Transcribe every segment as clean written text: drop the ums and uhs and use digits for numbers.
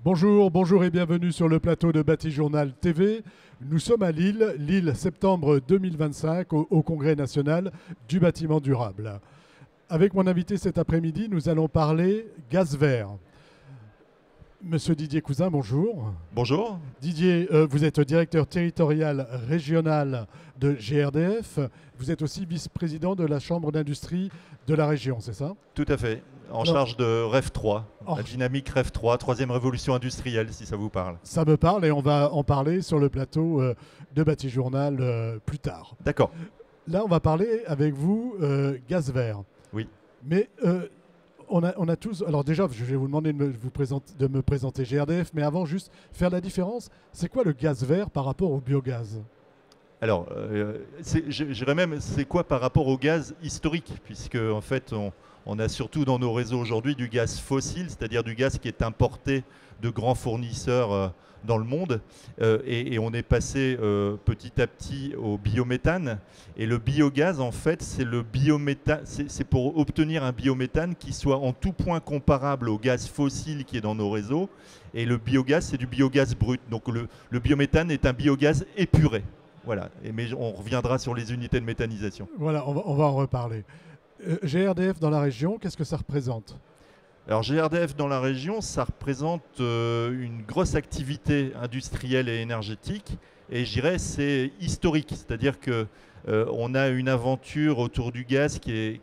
Bonjour, bonjour et bienvenue sur le plateau de Batijournal TV. Nous sommes à Lille, septembre 2025, au Congrès national du bâtiment durable. Avec mon invité cet après-midi, nous allons parler gaz vert. Monsieur Didier Cousin, bonjour. Bonjour. Didier, vous êtes directeur territorial régional de GRDF. Vous êtes aussi vice-président de la Chambre d'industrie de la région, c'est ça? Tout à fait. En Alors, charge de REF 3, Oh. la dynamique REF 3, troisième révolution industrielle, si ça vous parle. Ça me parle et on va en parler sur le plateau de Batijournal plus tard. D'accord. Là, on va parler avec vous gaz vert. Oui. Mais on a tous. Alors, déjà, je vais vous demander de me présenter GRDF, mais avant, juste faire la différence. C'est quoi le gaz vert par rapport au biogaz? Alors, je dirais même, c'est quoi par rapport au gaz historique? Puisque, en fait, on a surtout dans nos réseaux aujourd'hui du gaz fossile, c'est-à-dire du gaz qui est importé de grands fournisseurs dans le monde. Et on est passé petit à petit au biométhane. Et le biogaz, en fait, c'est le biométhane. C'est pour obtenir un biométhane qui soit en tout point comparable au gaz fossile qui est dans nos réseaux. Et le biogaz, c'est du biogaz brut. Donc le biométhane est un biogaz épuré. Voilà, mais on reviendra sur les unités de méthanisation. Voilà, on va en reparler. GRDF dans la région, qu'est-ce que ça représente? Alors GRDF dans la région, ça représente une grosse activité industrielle et énergétique, et je dirais c'est historique, c'est-à-dire que on a une aventure autour du gaz qui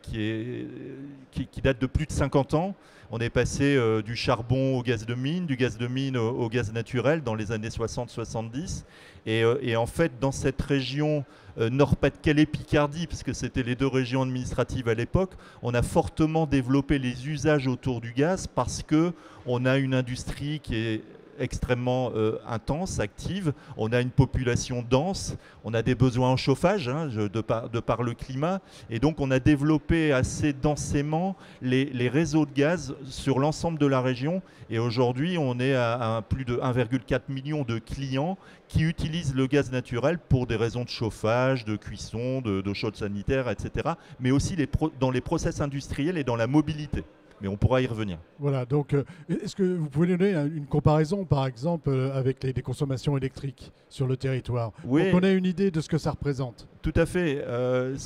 date de plus de 50 ans. On est passé du charbon au gaz de mine, du gaz de mine au gaz naturel dans les années 60-70. Et en fait, dans cette région Nord-Pas-de-Calais-Picardie, parce que c'était les deux régions administratives à l'époque, on a fortement développé les usages autour du gaz parce qu'on a une industrie qui est extrêmement intense, active, on a une population dense, on a des besoins en chauffage de par le climat, et donc on a développé assez densément les réseaux de gaz sur l'ensemble de la région, et aujourd'hui on est à plus de 1,4 million de clients qui utilisent le gaz naturel pour des raisons de chauffage, de cuisson, d'eau chaude sanitaire, etc., mais aussi dans les process industriels et dans la mobilité. Mais on pourra y revenir. Voilà, donc est-ce que vous pouvez donner une comparaison, par exemple, avec les consommations électriques sur le territoire? Oui. Pour qu'on ait une idée de ce que ça représente. Tout à fait.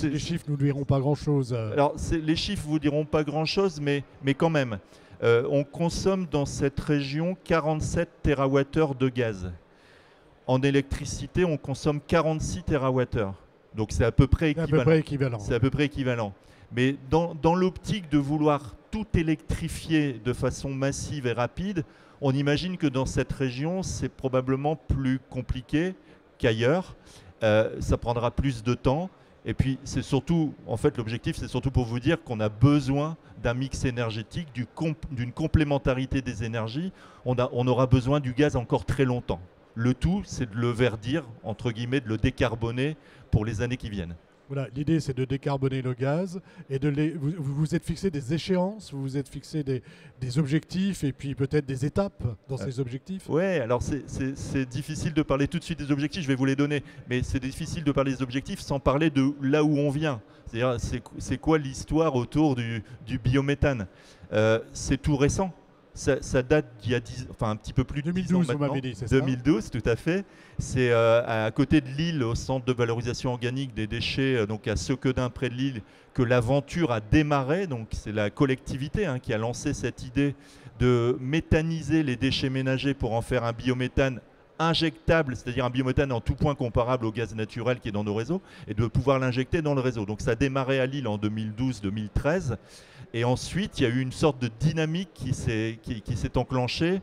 Les chiffres nous diront pas grand-chose. Alors, les chiffres vous diront pas grand-chose, mais quand même. On consomme dans cette région 47 TWh de gaz. En électricité, on consomme 46 TWh. Donc c'est à peu près équivalent. C'est à peu près équivalent. C'est à peu près équivalent. Mais dans l'optique de vouloir tout électrifier de façon massive et rapide, on imagine que dans cette région, c'est probablement plus compliqué qu'ailleurs. Ça prendra plus de temps. Et puis, c'est surtout, en fait, l'objectif, c'est surtout pour vous dire qu'on a besoin d'un mix énergétique, d'une complémentarité des énergies. On aura besoin du gaz encore très longtemps. Le tout, c'est de le verdir, entre guillemets, de le décarboner pour les années qui viennent. Voilà, l'idée c'est de décarboner le gaz et vous vous êtes fixé des échéances, vous vous êtes fixé des objectifs et puis peut-être des étapes dans ces objectifs. Oui, alors c'est difficile de parler tout de suite des objectifs, je vais vous les donner, mais c'est difficile de parler des objectifs sans parler de là où on vient. C'est-à-dire, c'est quoi l'histoire autour du biométhane? C'est tout récent. Ça date d'il y a un petit peu plus de 10 ans 2012, vous maintenant. m'avez dit, c'est ça? 2012, tout à fait. C'est à côté de Lille, au centre de valorisation organique des déchets, donc à Sequedin, près de Lille, que l'aventure a démarré. Donc c'est la collectivité qui a lancé cette idée de méthaniser les déchets ménagers pour en faire un biométhane injectable, c'est-à-dire un biométhane en tout point comparable au gaz naturel qui est dans nos réseaux, et de pouvoir l'injecter dans le réseau. Donc ça a démarré à Lille en 2012-2013. Et ensuite, il y a eu une sorte de dynamique qui s'est enclenchée,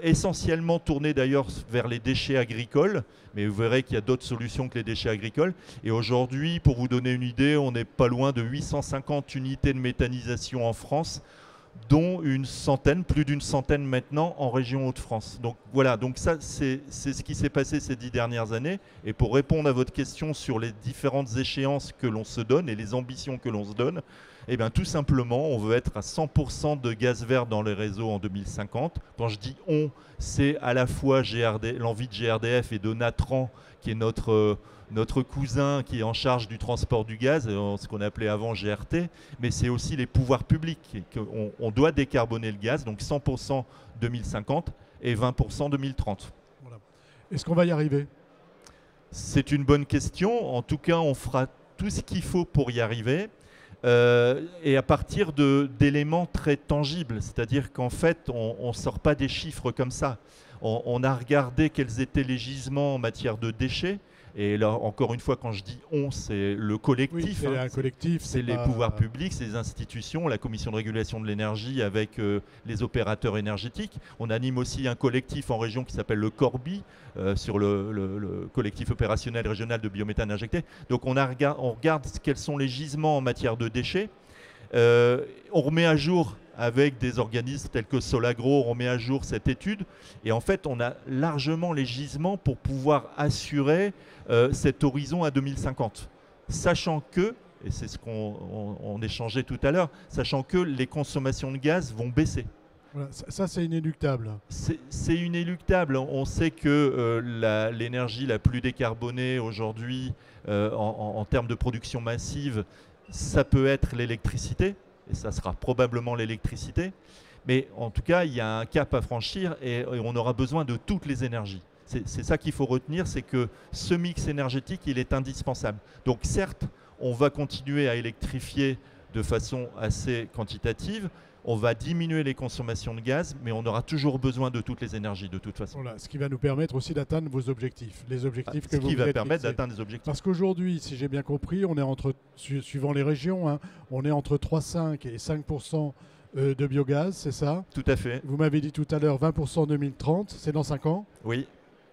essentiellement tournée d'ailleurs vers les déchets agricoles, mais vous verrez qu'il y a d'autres solutions que les déchets agricoles. Et aujourd'hui, pour vous donner une idée, on n'est pas loin de 850 unités de méthanisation en France, dont une centaine, plus d'une centaine maintenant, en région Hauts-de-France. Donc voilà, donc ça c'est ce qui s'est passé ces 10 dernières années. Et pour répondre à votre question sur les différentes échéances que l'on se donne et les ambitions que l'on se donne, eh bien, tout simplement, on veut être à 100% de gaz vert dans les réseaux en 2050. Quand je dis on, c'est à la fois l'envie de GRDF et de Natran, qui est notre cousin qui est en charge du transport du gaz, ce qu'on appelait avant GRT, mais c'est aussi les pouvoirs publics. On doit décarboner le gaz, donc 100% 2050. et 20% 2030. Voilà. Est-ce qu'on va y arriver? C'est une bonne question. En tout cas, on fera tout ce qu'il faut pour y arriver. Et à partir d'éléments très tangibles. C'est-à-dire qu'en fait, on ne sort pas des chiffres comme ça. On a regardé quels étaient les gisements en matière de déchets. Et là, encore une fois, quand je dis on, c'est le collectif. Oui, c'est un collectif. C'est les pouvoirs publics, c'est les institutions, la commission de régulation de l'énergie avec les opérateurs énergétiques. On anime aussi un collectif en région qui s'appelle le Corbi, sur le collectif opérationnel régional de biométhane injecté. Donc on regarde quels sont les gisements en matière de déchets. On remet à jour avec des organismes tels que Solagro, on remet à jour cette étude. Et en fait, on a largement les gisements pour pouvoir assurer cet horizon à 2050. Sachant que, et c'est ce qu'on échangeait tout à l'heure, sachant que les consommations de gaz vont baisser. Voilà, ça c'est inéluctable. C'est inéluctable. On sait que l'énergie la plus décarbonée aujourd'hui, en termes de production massive, ça peut être l'électricité, et ça sera probablement l'électricité. Mais en tout cas, il y a un cap à franchir et on aura besoin de toutes les énergies. C'est ça qu'il faut retenir, c'est que ce mix énergétique, il est indispensable. Donc certes, on va continuer à électrifier de façon assez quantitative, on va diminuer les consommations de gaz, mais on aura toujours besoin de toutes les énergies de toute façon. Voilà, ce qui va nous permettre aussi d'atteindre vos objectifs, les objectifs que vous Ce qui va faites permettre fixer. d'atteindre les objectifs. Parce qu'aujourd'hui, si j'ai bien compris, on est entre, suivant les régions, hein, on est entre 3,5 et 5% de biogaz, c'est ça? Tout à fait. Vous m'avez dit tout à l'heure 20% 2030, c'est dans 5 ans? Oui.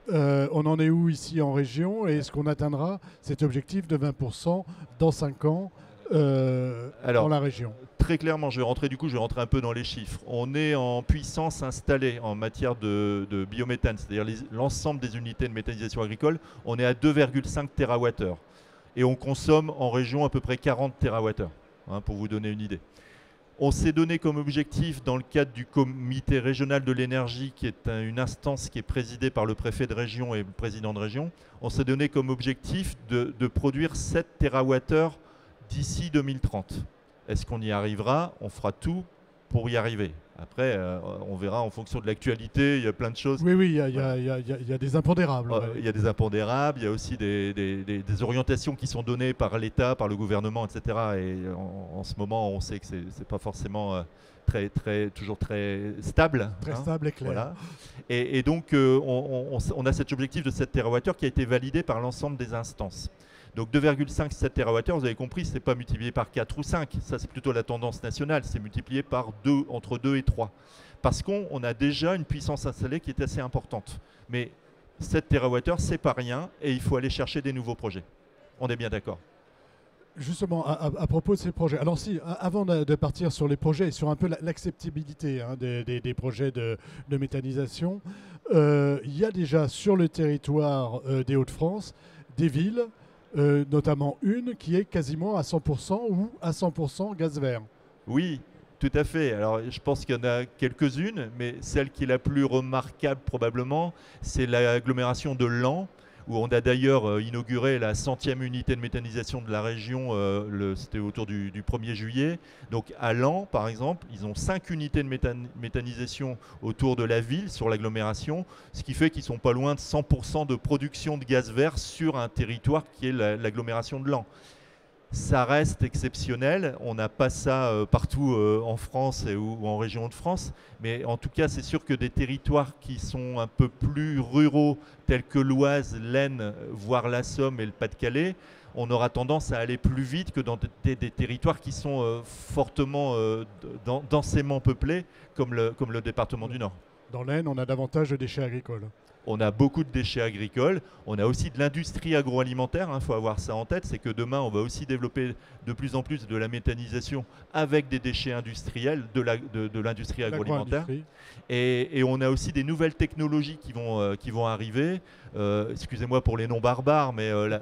On en est où ici en région et est-ce qu'on atteindra cet objectif de 20% dans 5 ans dans la région? Très clairement, je vais rentrer un peu dans les chiffres. On est en puissance installée en matière de biométhane, c'est-à-dire l'ensemble des unités de méthanisation agricole. On est à 2,5 TWh et on consomme en région à peu près 40 TWh, hein, pour vous donner une idée. On s'est donné comme objectif, dans le cadre du comité régional de l'énergie, qui est une instance qui est présidée par le préfet de région et le président de région, on s'est donné comme objectif de produire 7 TWh d'ici 2030. Est-ce qu'on y arrivera? On fera tout pour y arriver. Après, on verra en fonction de l'actualité, il y a plein de choses. Oui, il y a des impondérables. Il y a des impondérables, il y a aussi des orientations qui sont données par l'État, par le gouvernement, etc. Et en ce moment, on sait que ce n'est pas forcément toujours très stable. Très stable et clair. Voilà. Et donc, on a cet objectif de 7 TWh qui a été validé par l'ensemble des instances. Donc 2,5, 7 TWh, vous avez compris, ce n'est pas multiplié par 4 ou 5. Ça, c'est plutôt la tendance nationale. C'est multiplié par 2, entre 2 et 3. Parce qu'on a déjà une puissance installée qui est assez importante. Mais 7 TWh, c'est pas rien et il faut aller chercher des nouveaux projets. On est bien d'accord. Justement, à propos de ces projets, alors si, avant de partir sur les projets, sur un peu l'acceptabilité des projets de méthanisation, il y a déjà sur le territoire des Hauts-de-France des villes, notamment une qui est quasiment à 100% ou à 100% gaz vert. Oui, tout à fait. Alors je pense qu'il y en a quelques-unes, mais celle qui est la plus remarquable probablement, c'est l'agglomération de Laon, où on a d'ailleurs inauguré la 100e unité de méthanisation de la région, c'était autour du 1er juillet. Donc à Laon, par exemple, ils ont 5 unités de méthanisation autour de la ville, sur l'agglomération, ce qui fait qu'ils sont pas loin de 100% de production de gaz vert sur un territoire qui est l'agglomération de Laon. Ça reste exceptionnel, on n'a pas ça partout en France ou en région de France, mais en tout cas c'est sûr que des territoires qui sont un peu plus ruraux, tels que l'Oise, l'Aisne, voire la Somme et le Pas-de-Calais, on aura tendance à aller plus vite que dans des territoires qui sont fortement densément peuplés, comme le département du Nord. Dans l'Aisne, on a davantage de déchets agricoles. On a beaucoup de déchets agricoles, on a aussi de l'industrie agroalimentaire, il faut avoir ça en tête, c'est que demain on va aussi développer de plus en plus de la méthanisation avec des déchets industriels, de l'industrie agroalimentaire. Et on a aussi des nouvelles technologies qui vont arriver, excusez-moi pour les noms barbares, mais la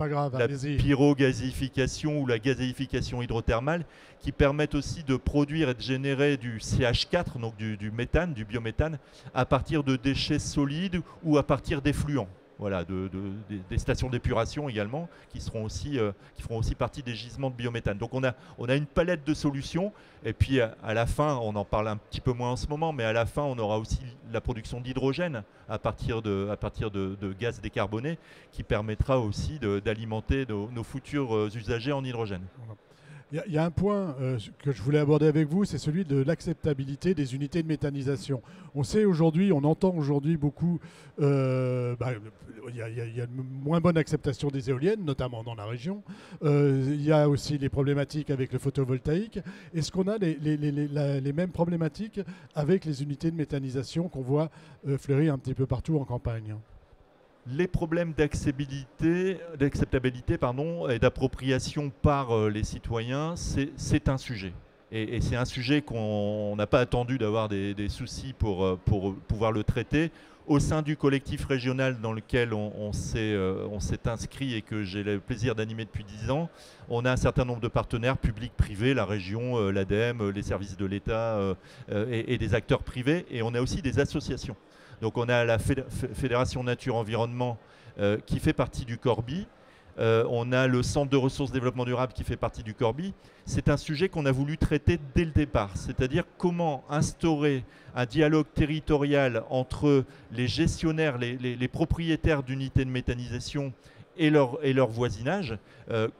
pyrogasification ou la gazéification hydrothermale, qui permettent aussi de produire et de générer du CH4, donc du méthane, du biométhane, à partir de déchets solides ou à partir d'effluents. voilà, des stations d'épuration également, qui feront aussi partie des gisements de biométhane. Donc on a une palette de solutions, et puis à la fin, on en parle un petit peu moins en ce moment, mais à la fin, on aura aussi la production d'hydrogène à partir de gaz décarbonés, qui permettra aussi d'alimenter nos futurs usagers en hydrogène. Il y a un point que je voulais aborder avec vous, c'est celui de l'acceptabilité des unités de méthanisation. On sait aujourd'hui, on entend aujourd'hui beaucoup, il y a une moins bonne acceptation des éoliennes, notamment dans la région. Il y a aussi les problématiques avec le photovoltaïque. Est-ce qu'on a les mêmes problématiques avec les unités de méthanisation qu'on voit fleurir un petit peu partout en campagne ? Les problèmes d'acceptabilité et d'appropriation par les citoyens, c'est un sujet. Et c'est un sujet qu'on n'a pas attendu d'avoir des soucis pour pouvoir le traiter. Au sein du collectif régional dans lequel on s'est inscrit et que j'ai le plaisir d'animer depuis 10 ans, on a un certain nombre de partenaires publics, privés, la région, l'ADEME, les services de l'État et des acteurs privés. Et on a aussi des associations. Donc on a la Fédération Nature Environnement qui fait partie du Corbi. On a le Centre de ressources développement durable qui fait partie du Corbi. C'est un sujet qu'on a voulu traiter dès le départ, c'est-à-dire comment instaurer un dialogue territorial entre les gestionnaires, les propriétaires d'unités de méthanisation et leur voisinage,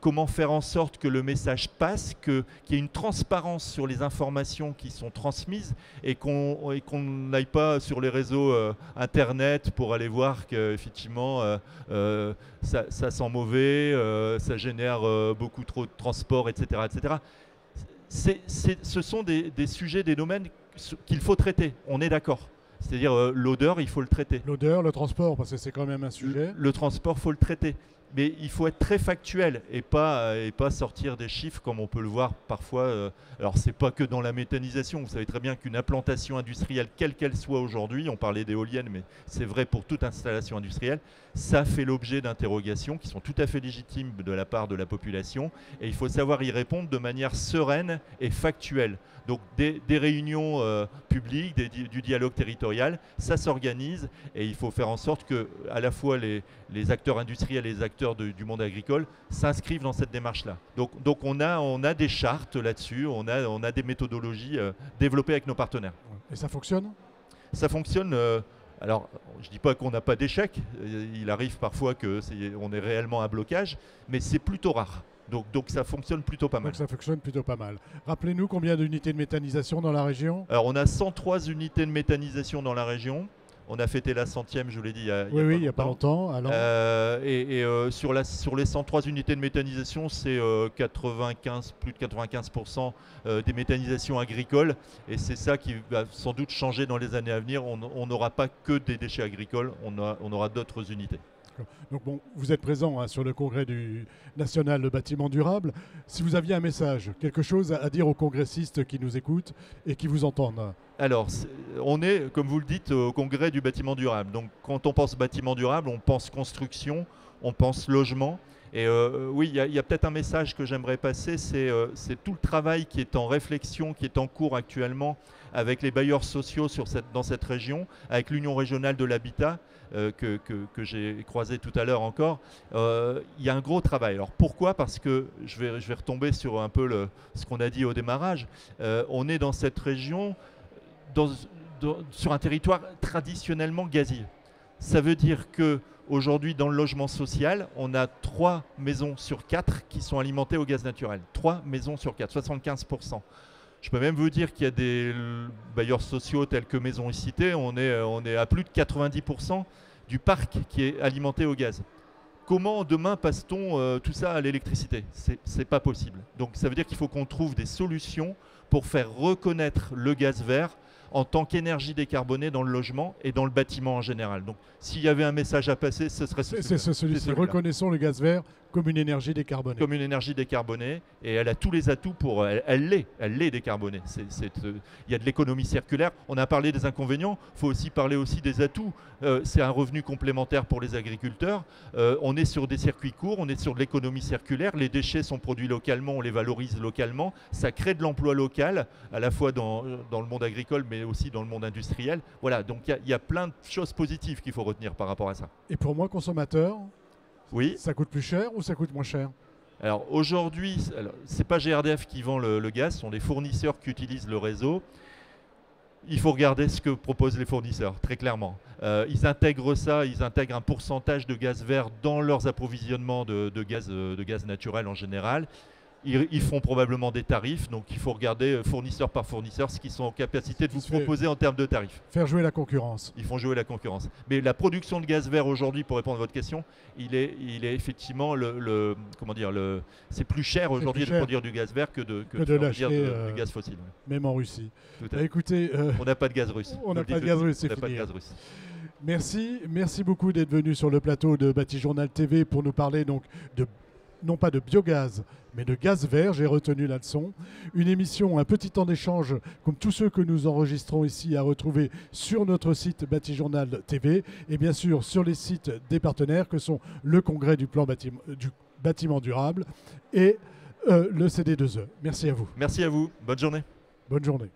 comment faire en sorte que le message passe, qu'il y ait une transparence sur les informations qui sont transmises et qu'on n'aille pas sur les réseaux Internet pour aller voir qu'effectivement ça sent mauvais, ça génère beaucoup trop de transport, etc. etc. Ce sont des sujets, des domaines qu'il faut traiter, on est d'accord. C'est-à-dire l'odeur, il faut le traiter. L'odeur, le transport, parce que c'est quand même un sujet. Le transport, il faut le traiter. Mais il faut être très factuel et pas sortir des chiffres comme on peut le voir parfois. Alors, ce n'est pas que dans la méthanisation. Vous savez très bien qu'une implantation industrielle, quelle qu'elle soit aujourd'hui, on parlait d'éoliennes, mais c'est vrai pour toute installation industrielle, ça fait l'objet d'interrogations qui sont tout à fait légitimes de la part de la population. Et il faut savoir y répondre de manière sereine et factuelle. Donc des réunions publiques, du dialogue territorial, ça s'organise et il faut faire en sorte que à la fois les acteurs industriels et les acteurs du monde agricole s'inscrivent dans cette démarche-là. Donc on a des chartes là-dessus, on a des méthodologies développées avec nos partenaires. Et ça fonctionne ? Ça fonctionne. Alors, je ne dis pas qu'on n'a pas d'échec, il arrive parfois qu'on ait réellement un blocage, mais c'est plutôt rare. Donc ça fonctionne plutôt pas mal. Donc ça fonctionne plutôt pas mal. Rappelez-nous combien d'unités de méthanisation dans la région ? Alors on a 103 unités de méthanisation dans la région. On a fêté la 100e, je vous l'ai dit, il n'y a pas longtemps. Alors. Sur les 103 unités de méthanisation, c'est plus de 95% des méthanisations agricoles. Et c'est ça qui va sans doute changer dans les années à venir. On n'aura pas que des déchets agricoles, on aura d'autres unités. Donc bon, vous êtes présent sur le congrès du national de bâtiment durable. Si vous aviez un message, quelque chose à dire aux congressistes qui nous écoutent et qui vous entendent. Alors, on est, comme vous le dites, au congrès du bâtiment durable. Donc quand on pense bâtiment durable, on pense construction, on pense logement. Et oui, il y a peut-être un message que j'aimerais passer, c'est tout le travail qui est en réflexion, qui est en cours actuellement avec les bailleurs sociaux dans cette région, avec l'Union régionale de l'habitat, que j'ai croisé tout à l'heure encore. Il y a un gros travail. Alors pourquoi ? Parce que je vais retomber sur un peu ce qu'on a dit au démarrage. On est dans cette région, sur un territoire traditionnellement gazier. Ça veut dire qu'aujourd'hui, dans le logement social, on a 3 maisons sur 4 qui sont alimentées au gaz naturel. 3 maisons sur 4, 75%. Je peux même vous dire qu'il y a des bailleurs sociaux tels que Maisons et Cités, on est à plus de 90% du parc qui est alimenté au gaz. Comment demain passe-t-on tout ça à l'électricité ? C'est pas possible. Donc ça veut dire qu'il faut qu'on trouve des solutions pour faire reconnaître le gaz vert en tant qu'énergie décarbonée dans le logement et dans le bâtiment en général. Donc s'il y avait un message à passer, ce serait celui-ci. Reconnaissons le gaz vert comme une énergie décarbonée. Comme une énergie décarbonée, et elle a tous les atouts pour... Elle l'est décarbonée. Il y a de l'économie circulaire. On a parlé des inconvénients, il faut aussi parler aussi des atouts. C'est un revenu complémentaire pour les agriculteurs. On est sur des circuits courts, on est sur de l'économie circulaire. Les déchets sont produits localement, on les valorise localement. Ça crée de l'emploi local, à la fois dans le monde agricole, mais aussi dans le monde industriel. Voilà, donc il y a plein de choses positives qu'il faut retenir par rapport à ça. Et pour moi, consommateur, Oui. ça coûte plus cher ou ça coûte moins cher? Alors aujourd'hui, ce n'est pas GRDF qui vend le gaz, ce sont les fournisseurs qui utilisent le réseau. Il faut regarder ce que proposent les fournisseurs, très clairement. Ils intègrent ça, ils intègrent un pourcentage de gaz vert dans leurs approvisionnements de gaz naturel en général. Ils font probablement des tarifs, donc il faut regarder fournisseur par fournisseur ce qu'ils sont en capacité de vous proposer en termes de tarifs. Faire jouer la concurrence. Ils font jouer la concurrence. Mais la production de gaz vert aujourd'hui, pour répondre à votre question, il est effectivement c'est plus cher aujourd'hui de produire du gaz vert que de l'acheter du gaz fossile. Même en Russie. Écoutez, on n'a pas de gaz russe. On n'a pas de gaz russe, c'est fini. Merci beaucoup d'être venu sur le plateau de Batijournal TV pour nous parler donc non pas de biogaz, mais de gaz vert, j'ai retenu la leçon. Une émission, un petit temps d'échange, comme tous ceux que nous enregistrons ici, à retrouver sur notre site Batijournal TV et bien sûr sur les sites des partenaires que sont le Congrès du bâtiment durable et le CD2E. Merci à vous. Merci à vous. Bonne journée. Bonne journée.